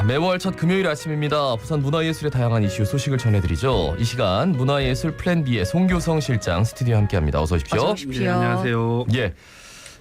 매월 첫 금요일 아침입니다. 부산 문화예술의 다양한 이슈 소식을 전해드리죠. 이 시간 문화예술 플랜 B의 송교성 실장 스튜디오에 함께합니다. 어서 오십시오. 어서 오십시오. 네, 안녕하세요. 예,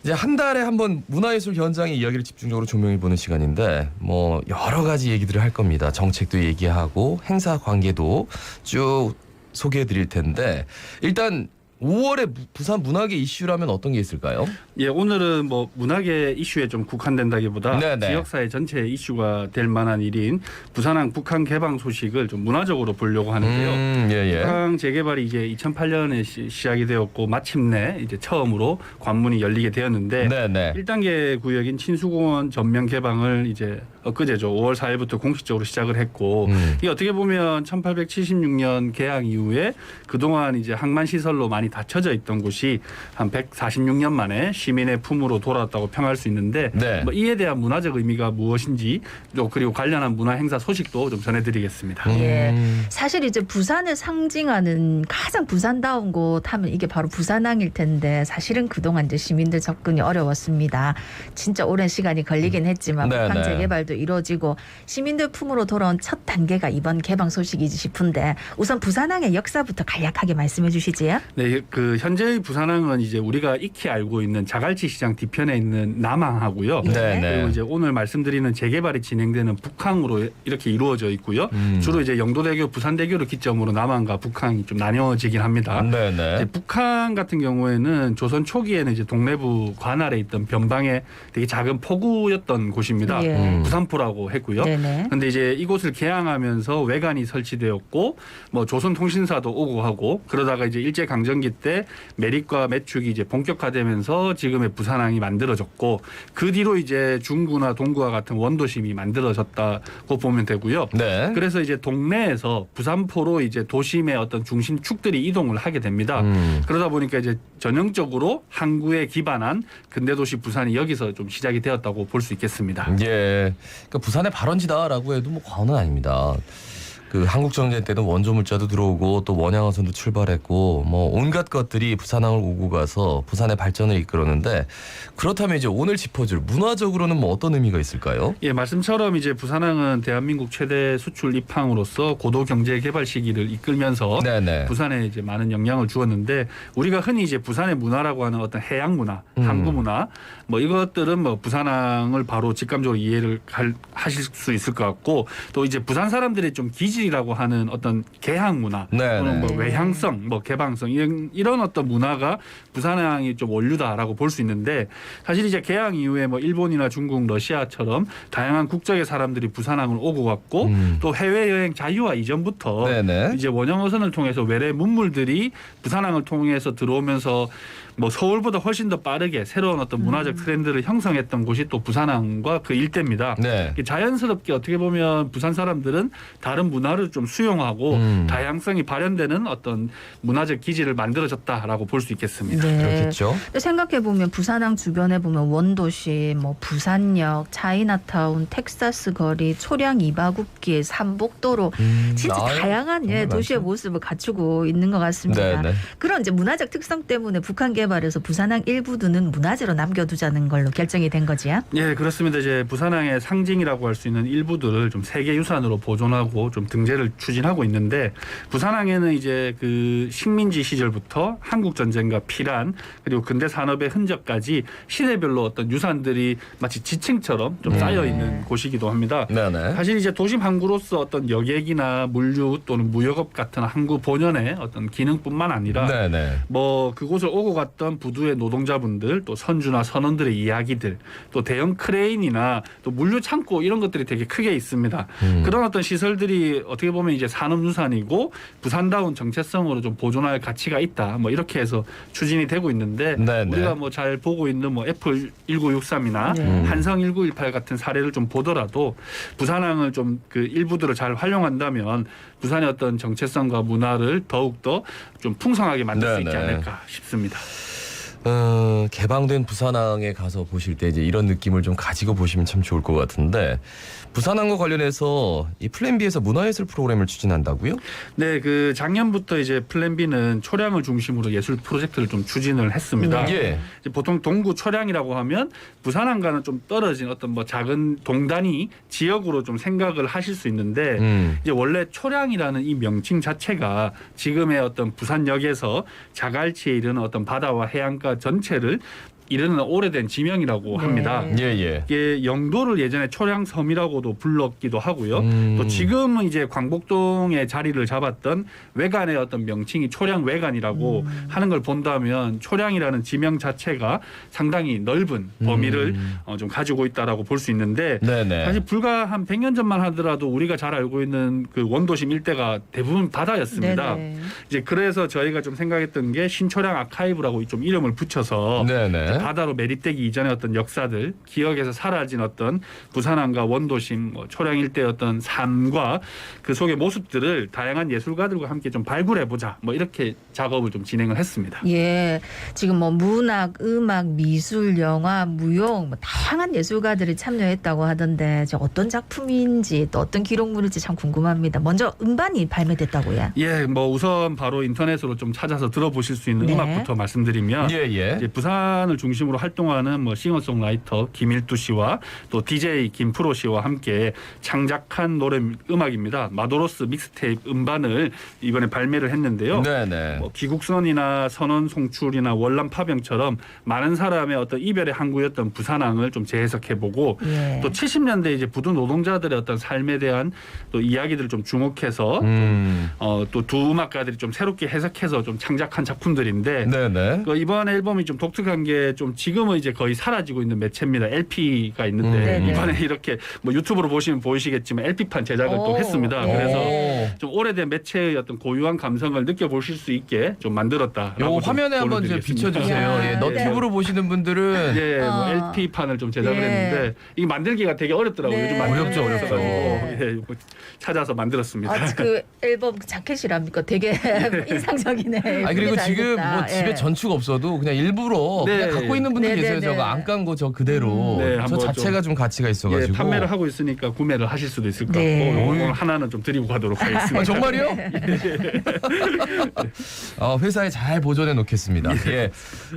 이제 한 달에 한 번 문화예술 현장의 이야기를 집중적으로 조명해보는 시간인데 뭐 여러 가지 얘기들을 할 겁니다. 정책도 얘기하고 행사 관계도 쭉 소개해드릴 텐데 일단 5월에 부산 문화계 이슈라면 어떤 게 있을까요? 예, 오늘은 뭐 문화계 이슈에 좀 국한된다기보다 네네. 지역사회 전체 이슈가 될 만한 일인 부산항 북항 개방 소식을 좀 문화적으로 보려고 하는데요. 예. 북항 재개발이 이제 2008년에 시작이 되었고 마침내 이제 처음으로 관문이 열리게 되었는데 네네. 1단계 구역인 친수공원 전면 개방을 이제 엊그제죠. 5월 4일부터 공식적으로 시작을 했고 이게 어떻게 보면 1876년 개항 이후에 그동안 이제 항만 시설로 많이 닫혀져 있던 곳이 한 146년 만에 시민의 품으로 돌아왔다고 평할 수 있는데 네. 뭐 이에 대한 문화적 의미가 무엇인지 또 그리고 관련한 문화 행사 소식도 좀 전해드리겠습니다. 예, 사실 이제 부산을 상징하는 가장 부산다운 곳 하면 이게 바로 부산항일 텐데 사실은 그동안 이제 시민들 접근이 어려웠습니다. 진짜 오랜 시간이 걸리긴 했지만 네네. 북항 재개발도 이루어지고 시민들 품으로 돌아온 첫 단계가 이번 개방 소식이지 싶은데 우선 부산항의 역사부터 간략하게 말씀해 주시지요. 네, 그 현재의 부산항은 이제 우리가 익히 알고 있는 자갈치 시장 뒤편에 있는 남항하고요. 네네. 그리고 이제 오늘 말씀드리는 재개발이 진행되는 북항으로 이렇게 이루어져 있고요. 주로 이제 영도대교, 부산대교를 기점으로 남항과 북항이 좀 나뉘어지긴 합니다. 네네. 이제 북한 같은 경우에는 조선 초기에는 이제 동래부 관할에 있던 변방에 되게 작은 포구였던 곳입니다. 예. 부산포라고 했고요. 네네. 그런데 이제 이곳을 개항하면서 외관이 설치되었고 뭐 조선통신사도 오고 하고 그러다가 이제 일제 강점기 때 매립과 매축이 이제 본격화되면서 지금의 부산항이 만들어졌고 그 뒤로 이제 중구나 동구와 같은 원도심이 만들어졌다고 보면 되고요. 네. 그래서 이제 동네에서 부산포로 이제 도심의 어떤 중심축들이 이동을 하게 됩니다. 그러다 보니까 이제 전형적으로 항구에 기반한 근대도시 부산이 여기서 좀 시작이 되었다고 볼 수 있겠습니다. 예, 그러니까 부산의 발원지다라고 해도 뭐 과언은 아닙니다. 그 한국 전쟁 때는 원조 물자도 들어오고 또 원양어선도 출발했고 뭐 온갖 것들이 부산항을 오고 가서 부산의 발전을 이끌었는데 그렇다면 이제 오늘 짚어줄 문화적으로는 뭐 어떤 의미가 있을까요? 예, 말씀처럼 이제 부산항은 대한민국 최대 수출 입항으로서 고도 경제 개발 시기를 이끌면서 네네. 부산에 이제 많은 영향을 주었는데 우리가 흔히 이제 부산의 문화라고 하는 어떤 해양 문화, 항구 문화 뭐 이것들은 뭐 부산항을 바로 직감적으로 이해를 하실 수 있을 것 같고 또 이제 부산 사람들이 좀 기질이라고 하는 어떤 개항 문화 네네. 또는 뭐 외향성, 뭐 개방성 이런 어떤 문화가 부산항이 좀 원류다라고 볼 수 있는데 사실 이제 개항 이후에 뭐 일본이나 중국, 러시아처럼 다양한 국적의 사람들이 부산항을 오고 갔고 또 해외 여행 자유화 이전부터 네네. 이제 원형어선을 통해서 외래 문물들이 부산항을 통해서 들어오면서 뭐 서울보다 훨씬 더 빠르게 새로운 어떤 문화적 트렌드를 형성했던 곳이 또 부산항과 그 일대입니다. 네. 자연스럽게 어떻게 보면 부산 사람들은 다른 문화를 좀 수용하고 다양성이 발현되는 어떤 문화적 기지를 만들어졌다라고 볼 수 있겠습니다. 네. 그렇겠죠. 생각해 보면 부산항 주변에 보면 원도시, 뭐 부산역, 차이나타운, 텍사스 거리, 초량 이바굽길, 삼복도로 진짜 다양한 예, 도시의 모습을 갖추고 있는 것 같습니다. 네네. 그런 이제 문화적 특성 때문에 북한 개발에서 부산항 일부두는 문화재로 남겨두자는 걸로 결정이 된 거지요. 예, 그렇습니다. 이제 부산항의 상징이라고 할 수 있는 일부들을 좀 세계유산으로 보존하고 좀 등재를 추진하고 있는데 부산항에는 이제 그 식민지 시절부터 한국 전쟁과 피란 그리고 근대 산업의 흔적까지 시대별로 어떤 유산들이 마치 지층처럼 좀 쌓여 있는 곳이기도 합니다. 네네. 사실 이제 도심 항구로서 어떤 여객이나 물류 또는 무역업 같은 항구 본연의 어떤 기능뿐만 아니라 네네. 뭐 그곳을 오고 갔던 부두의 노동자분들 또 선주나 선원들의 이야기들 또 대형 크레인이나 또 물류 창고 이런 것들이 되게 크게 있습니다. 그런 어떤 시설들이 어떻게 보면 이제 산업유산이고 부산다운 정체성으로 좀 보존할 가치가 있다. 뭐 이렇게 해서 추진이 되고 있는데 네네. 우리가 뭐 잘 보고 있는 뭐 애플 1963이나 한성 1918 같은 사례를 좀 보더라도 부산항을 좀 그 일부들을 잘 활용한다면 부산의 어떤 정체성과 문화를 더욱더 좀 풍성하게 만들 수 있지 네네. 않을까 싶습니다. 개방된 부산항에 가서 보실 때 이제 이런 느낌을 좀 가지고 보시면 참 좋을 것 같은데 부산항과 관련해서 이 플랜 B에서 문화예술 프로그램을 추진한다고요? 네, 그 작년부터 이제 플랜 B는 초량을 중심으로 예술 프로젝트를 좀 추진을 했습니다. 네. 예. 이제 보통 동구 초량이라고 하면 부산항과는 좀 떨어진 어떤 뭐 작은 동단위 지역으로 좀 생각을 하실 수 있는데 이제 원래 초량이라는 이 명칭 자체가 지금의 어떤 부산역에서 자갈치에 이르는 어떤 바다와 해안가 전체를 이르는 오래된 지명이라고 네. 합니다. 예. 이게 영도를 예전에 초량섬이라고도 불렀기도 하고요. 또 지금은 이제 광복동에 자리를 잡았던 외관의 어떤 명칭이 초량외관이라고 하는 걸 본다면 초량이라는 지명 자체가 상당히 넓은 범위를 좀 가지고 있다라고 볼 수 있는데 네네. 사실 불과 한 100년 전만 하더라도 우리가 잘 알고 있는 그 원도심 일대가 대부분 바다였습니다. 네네. 이제 그래서 저희가 좀 생각했던 게 신초량 아카이브라고 좀 이름을 붙여서 네네. 바다로 매립되기 이전의 어떤 역사들, 기억에서 사라진 어떤 부산항과 원도심, 초량 일대의 어떤 삶과 그 속의 모습들을 다양한 예술가들과 함께 좀 발굴해보자. 이렇게 작업을 좀 진행을 했습니다. 예, 지금 뭐 문학, 음악, 미술, 영화, 무용 뭐 다양한 예술가들이 참여했다고 하던데 어떤 작품인지 또 어떤 기록물인지 참 궁금합니다. 먼저 음반이 발매됐다고요? 예, 우선 바로 인터넷으로 좀 찾아서 들어보실 수 있는 네. 음악부터 말씀드리면 예. 이제 부산을 중심으로 활동하는 싱어송라이터 김일두 씨와 또 DJ 김프로 씨와 함께 창작한 노래 음악입니다. 마도로스 믹스테이프 음반을 이번에 발매를 했는데요. 네네. 기국선이나 선원 송출이나 월남 파병처럼 많은 사람의 어떤 이별의 항구였던 부산항을 좀 재해석해보고 예. 또 70년대 이제 부두 노동자들의 어떤 삶에 대한 또 이야기들을 좀 주목해서 또 두 음악가들이 좀 새롭게 해석해서 좀 창작한 작품들인데 네네. 이번 앨범이 좀 독특한 게 좀 지금은 이제 거의 사라지고 있는 매체입니다. LP가 있는데 네네. 이번에 이렇게 유튜브로 보시면 보이시겠지만 LP판 제작을 또 했습니다. 예. 그래서 좀 오래된 매체의 어떤 고유한 감성을 느껴보실 수 있게 좀 만들었다라고 요 좀 화면에 한번 이제 보여드리겠습니다. 비춰주세요. 야, 예, 너튜브로 보시는 분들은 예, 어. LP판을 좀 제작을 예. 했는데 이게 만들기가 되게 어렵더라고요. 네. 요즘 만들기 어렵죠, 어렵죠. 어려워가지고 찾아서 만들었습니다. 그 앨범 자켓이랍니까? 되게 인상적이네. 그리고 예쁘게 지금 잘 뭐 됐다. 집에 예. 전축 없어도 그냥 일부러 네. 그냥 갖고 있는 분들 네, 계세요. 네, 저거 네. 안 깐 거 저 그대로 네, 저 한번 자체가 좀 가치가 예, 있어가지고. 판매를 하고 있으니까 구매를 하실 수도 있을 것 같고 네. 오늘 하나는 좀 드리고 가도록 하겠습니다. 정말요? 회사에 잘 보존해 놓겠습니다. 예.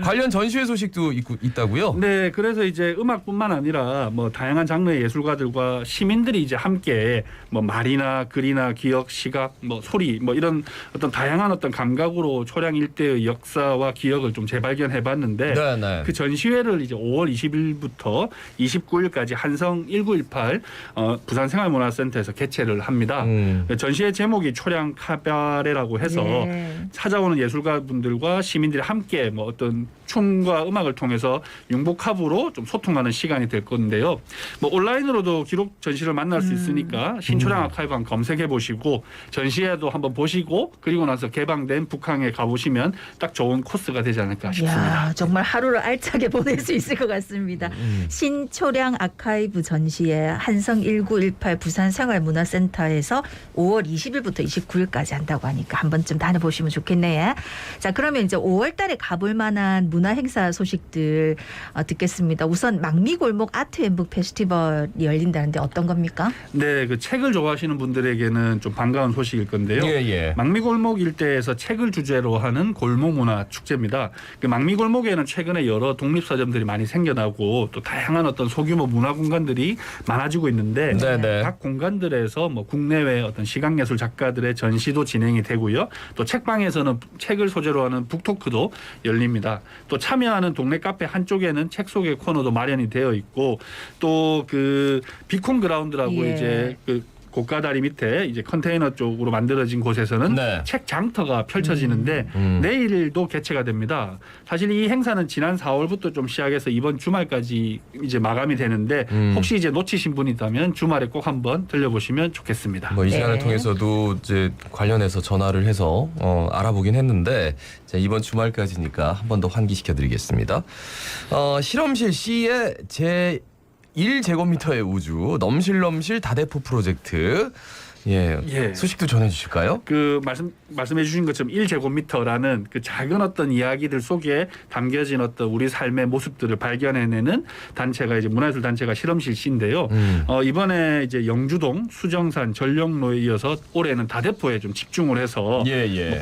관련 전시회 소식도 있다고요? 네, 그래서 이제 음악뿐만 아니라 다양한 장르의 예술가들과 시민들이 이제 함께 말이나 글이나 기억, 시각, 소리 이런 어떤 다양한 어떤 감각으로 초량 일대의 역사와 기억을 좀 재발견해봤는데 네. 그 전시회를 이제 5월 20일부터 29일까지 한성 1918 부산생활문화센터에서 개최를 합니다. 전시회 제목이 초량 카바레라고 해서 예. 찾아오는 예술가분들과 시민들이 함께 어떤 춤과 음악을 통해서 융복합으로 좀 소통하는 시간이 될 건데요. 온라인으로도 기록 전시를 만날 수 있으니까 신초량 아카이브 한번 검색해 보시고 전시회도 한번 보시고 그리고 나서 개방된 북항에 가보시면 딱 좋은 코스가 되지 않을까 싶습니다. 야, 정말 하루를 알차게 보낼 수 있을 것 같습니다. 신초량 아카이브 전시회 한성 1918 부산생활문화센터에서 5월 20일부터 29일까지 한다고 하니까 한 번쯤 다녀보시면 좋겠네요. 자, 그러면 이제 5월 달에 가볼 만한 문화 행사 소식들 듣겠습니다. 우선 망미골목 아트 앤북 페스티벌이 열린다는데 어떤 겁니까? 네, 그 책을 좋아하시는 분들에게는 좀 반가운 소식일 건데요. 예. 망미골목 일대에서 책을 주제로 하는 골목문화 축제입니다. 그 망미골목에는 최근에 여러 독립서점들이 많이 생겨나고 또 다양한 어떤 소규모 문화 공간들이 많아지고 있는데 네네. 각 공간들에서 국내외 어떤 시각예술 작가들의 전시도 진행이 되고요. 또 책방에서는 책을 소재로 하는 북토크도 열립니다. 또 참여하는 동네 카페 한쪽에는 책 소개 코너도 마련이 되어 있고 또 그 비콘 그라운드라고 예. 이제 그 고가다리 밑에 이제 컨테이너 쪽으로 만들어진 곳에서는 네. 책 장터가 펼쳐지는데 내일도 개최가 됩니다. 사실 이 행사는 지난 4월부터 좀 시작해서 이번 주말까지 이제 마감이 되는데 혹시 이제 놓치신 분이 있다면 주말에 꼭 한번 들려보시면 좋겠습니다. 이 시간을 네. 통해서도 이제 관련해서 전화를 해서 알아보긴 했는데 이번 주말까지니까 한 번 더 환기시켜드리겠습니다. 실험실 C의 제 1제곱미터의 우주 넘실넘실 다대포 프로젝트 예. 소식도 전해주실까요? 그 말씀해 주신 것처럼 1제곱미터라는 그 작은 어떤 이야기들 속에 담겨진 어떤 우리 삶의 모습들을 발견해내는 단체가 이제 문화예술 단체가 실험실 C인데요. 이번에 이제 영주동, 수정산, 전력로에 이어서 올해는 다대포에 좀 집중을 해서 뭐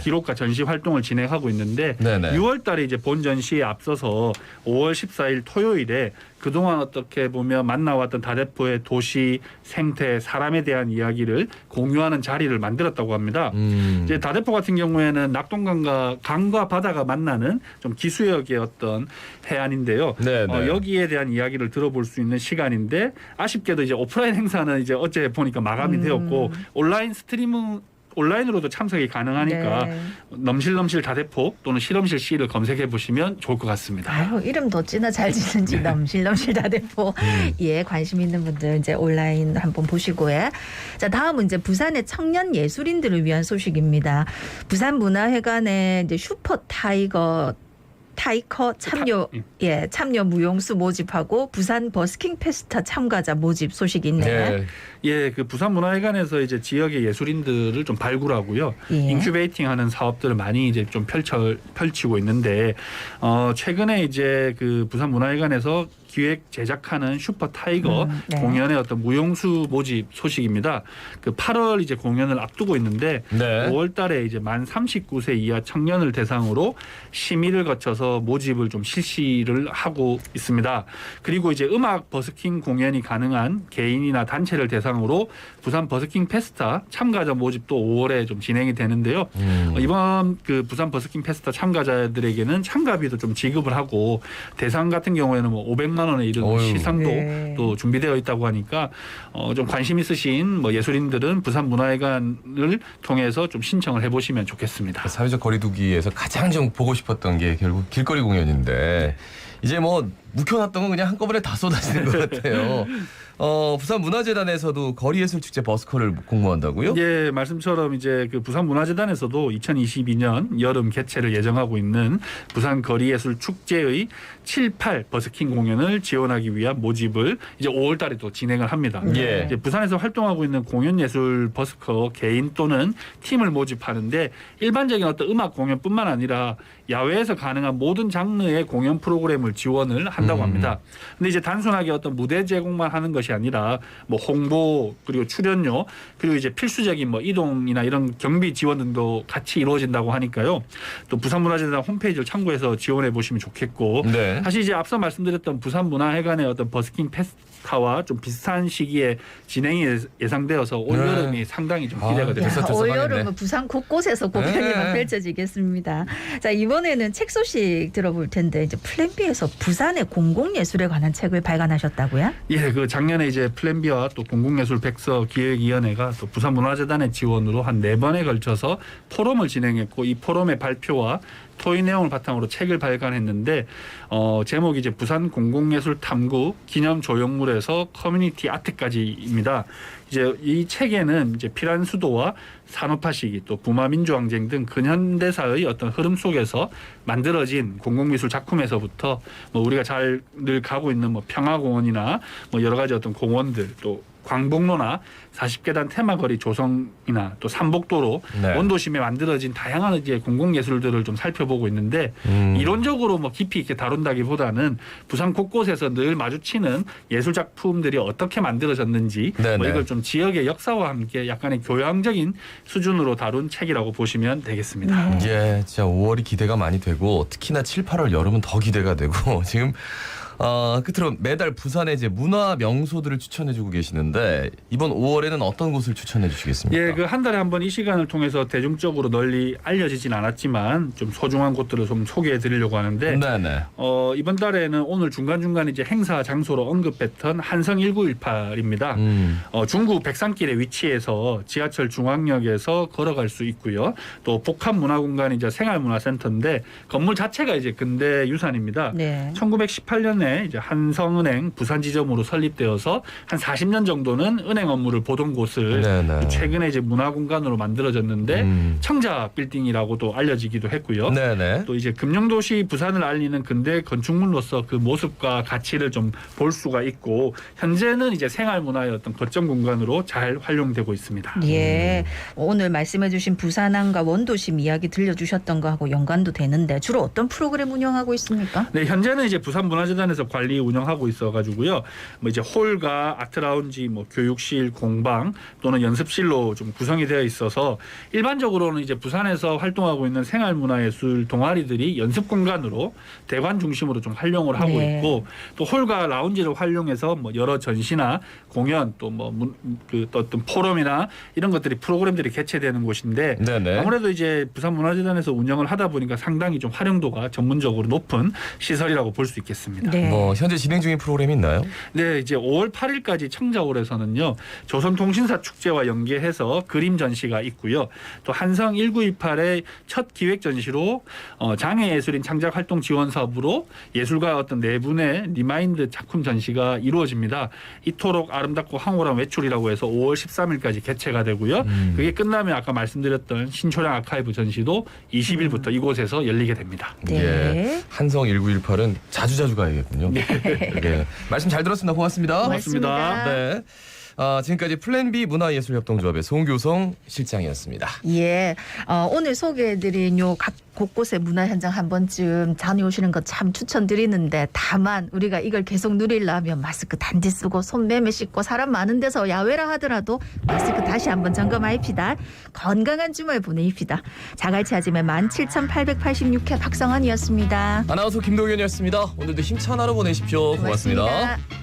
기록과 전시 활동을 진행하고 있는데 네네. 6월달에 이제 본 전시에 앞서서 5월 14일 토요일에 그동안 어떻게 보면 만나왔던 다대포의 도시, 생태, 사람에 대한 이야기를 공유하는 자리를 만들었다고 합니다. 이제 다대포 같은 경우에는 낙동강과 강과 바다가 만나는 좀 기수역의 어떤 해안인데요. 여기에 대한 이야기를 들어볼 수 있는 시간인데 아쉽게도 이제 오프라인 행사는 이제 어제 보니까 마감이 되었고 온라인으로도 참석이 가능하니까 넘실넘실 다대포 또는 실험실 C를 검색해 보시면 좋을 것 같습니다. 아유, 이름 더 진짜 잘 짓는지 넘실넘실 다대포. 예, 관심 있는 분들 이제 온라인 한번 보시고요. 자, 다음은 이제 부산의 청년 예술인들을 위한 소식입니다. 부산문화회관에 이제 슈퍼 타이커 참여 무용수 모집하고 부산 버스킹 페스타 참가자 모집 소식이 있네요. 예, 그 부산문화회관에서 이제 지역의 예술인들을 좀 발굴하고요, 인큐베이팅하는 사업들을 많이 이제 좀 펼치고 있는데 최근에 이제 그 부산문화회관에서 기획 제작하는 슈퍼 타이거 공연의 어떤 무용수 모집 소식입니다. 그 8월 이제 공연을 앞두고 있는데 5월달에 이제 만 39세 이하 청년을 대상으로 심의를 거쳐서 모집을 좀 실시를 하고 있습니다. 그리고 이제 음악 버스킹 공연이 가능한 개인이나 단체를 대상으로 부산 버스킹 페스타 참가자 모집도 5월에 좀 진행이 되는데요. 이번 그 부산 버스킹 페스타 참가자들에게는 참가비도 좀 지급을 하고 대상 같은 경우에는 뭐 500만 원에 이르는 시상도 또 준비되어 있다고 하니까 좀 관심 있으신 뭐 예술인들은 부산문화회관을 통해서 좀 신청을 해보시면 좋겠습니다. 사회적 거리두기에서 가장 좀 보고 싶었던 게 결국 길거리 공연인데 이제 뭐 묵혀놨던 건 그냥 한꺼번에 다 쏟아지는 것 같아요. 부산문화재단에서도 거리예술축제 버스커를 공모한다고요? 예, 말씀처럼 이제 그 부산문화재단에서도 2022년 여름 개최를 예정하고 있는 부산 거리예술 축제의 7, 8 버스킹 공연을 지원하기 위한 모집을 이제 5월달에 또 진행을 합니다. 이제 부산에서 활동하고 있는 공연예술 버스커 개인 또는 팀을 모집하는데 일반적인 어떤 음악 공연뿐만 아니라 야외에서 가능한 모든 장르의 공연 프로그램을 지원을 한다고 합니다. 근데 이제 단순하게 어떤 무대 제공만 하는 것이 아니라 뭐 홍보 그리고 출연료 그리고 이제 필수적인 뭐 이동이나 이런 경비 지원 등도 같이 이루어진다고 하니까요. 또 부산문화재단 홈페이지를 참고해서 지원해 보시면 좋겠고 사실 이제 앞서 말씀드렸던 부산문화회관의 어떤 버스킹 페스타와 좀 비슷한 시기에 진행이 예상되어서 올여름이 상당히 좀 기대가 됩니다. 올여름은 부산 곳곳에서 공연이 펼쳐지겠습니다. 자, 이번에는 책 소식 들어볼 텐데 이제 플랜 B에서 부산의 공공예술에 관한 책을 발간하셨다고요? 예, 그 작년에 이제 플랜 B와 또 공공예술 백서 기획위원회가 또 부산문화재단의 지원으로 한 4번에 걸쳐서 포럼을 진행했고 이 포럼의 발표와 토의 내용을 바탕으로 책을 발간했는데 제목이 이제 부산 공공예술 탐구 기념 조형물에서 커뮤니티 아트까지입니다. 이제 이 책에는 이제 피란 수도와 산업화 시기 또 부마 민주항쟁 등 근현대사의 어떤 흐름 속에서 만들어진 공공미술 작품에서부터 뭐 우리가 잘 늘 가고 있는 뭐 평화공원이나 뭐 여러 가지 어떤 공원들 또 광복로나 40계단 테마거리 조성이나 또 삼복도로 원도심에 만들어진 다양한 이제 공공예술들을 좀 살펴보고 있는데 이론적으로 뭐 깊이 있게 다룬다기보다는 부산 곳곳에서 늘 마주치는 예술 작품들이 어떻게 만들어졌는지 뭐 이걸 좀 지역의 역사와 함께 약간의 교양적인 수준으로 다룬 책이라고 보시면 되겠습니다. 예, 진짜 5월이 기대가 많이 되고 특히나 7, 8월 여름은 더 기대가 되고 지금 끝으로 매달 부산의 이제 문화 명소들을 추천해주고 계시는데 이번 5월에는 어떤 곳을 추천해 주시겠습니까? 예, 그 한 달에 한 번 이 시간을 통해서 대중적으로 널리 알려지진 않았지만 좀 소중한 곳들을 좀 소개해드리려고 하는데 이번 달에는 오늘 중간중간 이제 행사 장소로 언급했던 한성 1918입니다. 중구 백산길에 위치해서 지하철 중앙역에서 걸어갈 수 있고요. 또 복합문화공간이자 생활문화센터인데 건물 자체가 이제 근대 유산입니다. 1918년에 최근에 이제 한성은행 부산 지점으로 설립되어서 한 40년 정도는 은행 업무를 보던 곳을 네네. 최근에 이제 문화공간으로 만들어졌는데 청자 빌딩이라고도 알려지기도 했고요. 네네. 또 이제 금융도시 부산을 알리는 근대 건축물로서 그 모습과 가치를 좀 볼 수가 있고 현재는 이제 생활문화의 어떤 거점 공간으로 잘 활용되고 있습니다. 예. 오늘 말씀해주신 부산항과 원도심 이야기 들려주셨던 거하고 연관도 되는데 주로 어떤 프로그램 운영하고 있습니까? 네, 현재는 이제 부산문화재단에서 관리 운영하고 있어가지고요. 뭐 이제 홀과 아트라운지, 뭐 교육실, 공방 또는 연습실로 좀 구성이 되어 있어서 일반적으로는 이제 부산에서 활동하고 있는 생활문화예술 동아리들이 연습 공간으로 대관 중심으로 좀 활용을 하고 네. 있고 또 홀과 라운지를 활용해서 뭐 여러 전시나 공연 또 뭐 그 어떤 포럼이나 이런 것들이 프로그램들이 개최되는 곳인데 네네. 아무래도 이제 부산문화재단에서 운영을 하다 보니까 상당히 좀 활용도가 전문적으로 높은 시설이라고 볼 수 있겠습니다. 네. 뭐 현재 진행 중인 프로그램이 있나요? 네, 이제 5월 8일까지 청자홀에서는요. 조선통신사 축제와 연계해서 그림 전시가 있고요. 또 한성 1928의 첫 기획 전시로 장애예술인 창작활동 지원 사업으로 예술가 어떤 네 분의 리마인드 작품 전시가 이루어집니다. 이토록 아름답고 황홀한 외출이라고 해서 5월 13일까지 개최가 되고요. 그게 끝나면 아까 말씀드렸던 신초량 아카이브 전시도 20일부터 이곳에서 열리게 됩니다. 네. 예. 한성 1918은 자주자주 가야겠군요. 네. 말씀 잘 들었습니다. 고맙습니다. 고맙습니다. 네. 지금까지 플랜 B 문화예술협동조합의 송교성 실장이었습니다. 예. 오늘 소개해드린 요 각 곳곳의 문화 현장 한 번쯤 다녀오시는 것 참 추천드리는데 다만 우리가 이걸 계속 누리려면 마스크 단디 쓰고 손 매매 씻고 사람 많은 데서 야외라 하더라도 마스크 다시 한번 점검하입시다. 건강한 주말 보내입시다. 자갈치 아침에 17,886회 박성환이었습니다. 아나운서 김동현이었습니다. 오늘도 힘찬 하루 보내십시오. 고맙습니다. 고맙습니다.